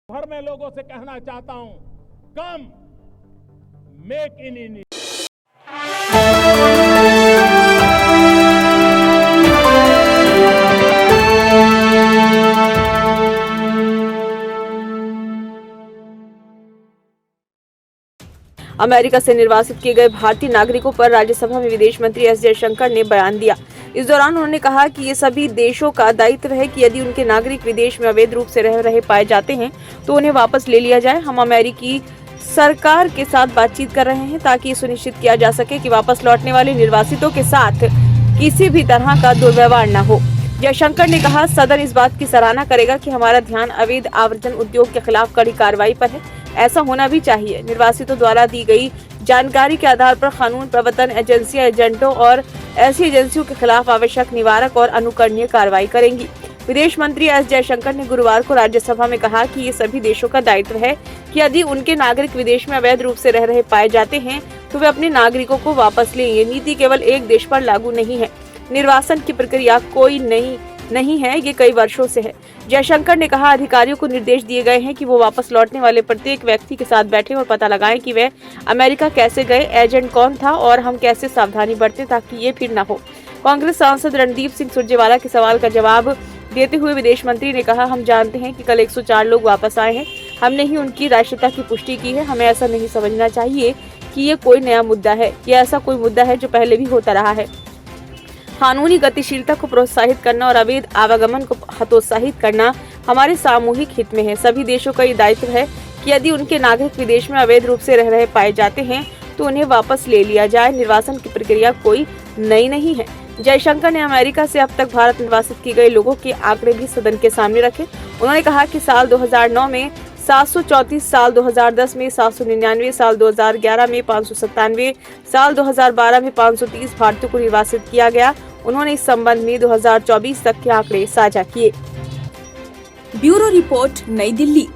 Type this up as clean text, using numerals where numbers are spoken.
भर में लोगों से कहना चाहता हूं, कम मेक इन इंडिया। अमेरिका से निर्वासित किए गए भारतीय नागरिकों पर राज्यसभा में विदेश मंत्री एस जयशंकर ने बयान दिया। इस दौरान उन्होंने कहा कि ये सभी देशों का दायित्व है कि यदि उनके नागरिक विदेश में अवैध रूप से रह रहे पाए जाते हैं तो उन्हें वापस ले लिया जाए। हम अमेरिकी सरकार के साथ बातचीत कर रहे हैं ताकि ये सुनिश्चित किया जा सके कि वापस लौटने वाले निर्वासितों के साथ किसी भी तरह का दुर्व्यवहार न हो। जयशंकर ने कहा, सदन इस बात की सराहना करेगा कि हमारा ध्यान अवैध आवर्जन उद्योग के खिलाफ कड़ी कार्रवाई पर है। ऐसा होना भी चाहिए। निर्वासितों द्वारा दी गई जानकारी के आधार पर कानून प्रवर्तन एजेंसियां एजेंटों और ऐसी एजेंसियों के खिलाफ आवश्यक निवारक और अनुकरणीय कार्रवाई करेंगी। विदेश मंत्री एस जयशंकर ने गुरुवार को राज्यसभा में कहा कि ये सभी देशों का दायित्व है कि यदि उनके नागरिक विदेश में अवैध रूप से रह रहे पाए जाते हैं तो वे अपने नागरिकों को वापस लें। ये नीति केवल एक देश पर लागू नहीं है। निर्वासन की प्रक्रिया कोई नहीं है, ये कई वर्षों से है। जयशंकर ने कहा, अधिकारियों को निर्देश दिए गए हैं कि वो वापस लौटने वाले प्रत्येक व्यक्ति के साथ बैठें और पता लगाएं कि वे अमेरिका कैसे गए, एजेंट कौन था और हम कैसे सावधानी बरतें ताकि ये फिर न हो। कांग्रेस सांसद रणदीप सिंह सुरजेवाला के सवाल का जवाब देते हुए विदेश मंत्री ने कहा, हम जानते हैं कि कल 104 लोग वापस आए हैं। हमने ही उनकी राष्ट्रीयता की पुष्टि की है। हमें ऐसा नहीं समझना चाहिए कि ये कोई नया मुद्दा है। ये ऐसा कोई मुद्दा है जो पहले भी होता रहा है। कानूनी गतिशीलता को प्रोत्साहित करना और अवैध आवागमन को हतोत्साहित करना हमारे सामूहिक हित में है। सभी देशों का ये दायित्व है कि यदि उनके नागरिक विदेश में अवैध रूप से रह रहे पाए जाते हैं तो उन्हें वापस ले लिया जाए। निर्वासन की प्रक्रिया कोई नई नहीं है। जयशंकर ने अमेरिका से अब तक भारत निर्वासित किए गए लोगों के आंकड़े भी सदन के सामने रखे। उन्होंने कहा कि साल 2009 में 734, साल 2010 में 799, साल 2011 में 597, साल 2012 में 530 भारतीयों को निर्वासित किया गया। उन्होंने इस संबंध में 2024 तक के आंकड़े साझा किए। ब्यूरो रिपोर्ट, नई दिल्ली।